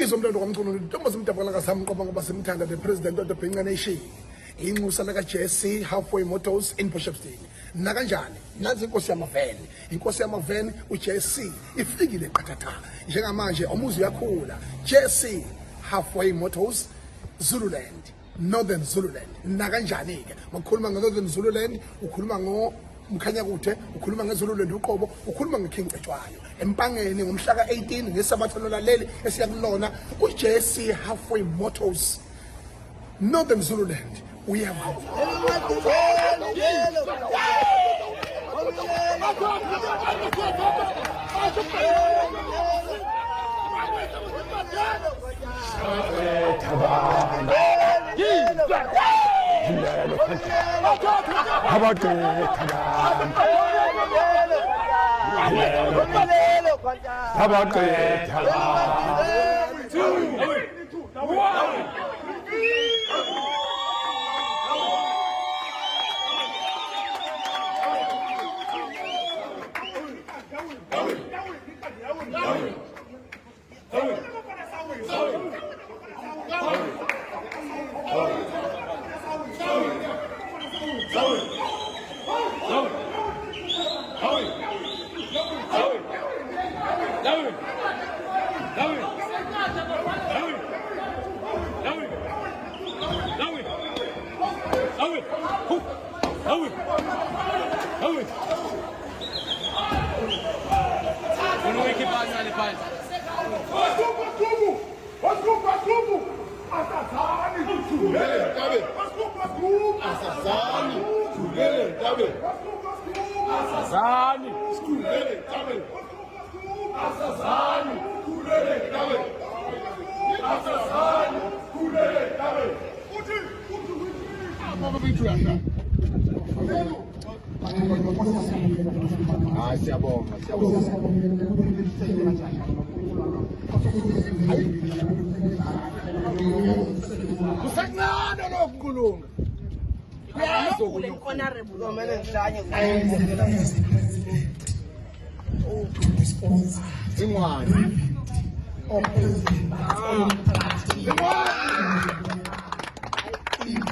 izomntwana kwaMchunu intombi imdabula kasamqoba ngoba simthanda the president of the Bhinqa Nation inxusa laka JAC halfway motors in Bishopston na kanjani nansi inkosi yamaveni uJAC ifikile qathatha njengamanje umuzi uyakhula JAC halfway motors Zululand Northern Zululand na kanjani ke makhuluma ngeNorthern Zululand ukhuluma ngo Mkhanyakude ukhuluma ngeZululand uqobo ukhuluma ngeKingcetshwayo empangeni ngomhla ka18 ngesabatha lolaleli esiyakulona uJAC halfway motors Northern Zululand uyava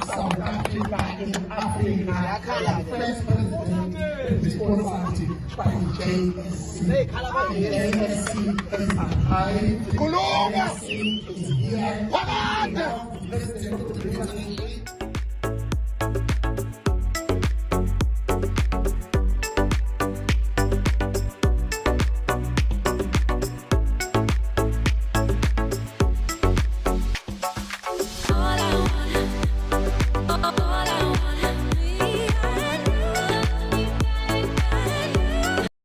South Africa in Africa, first president responsibility by JAC.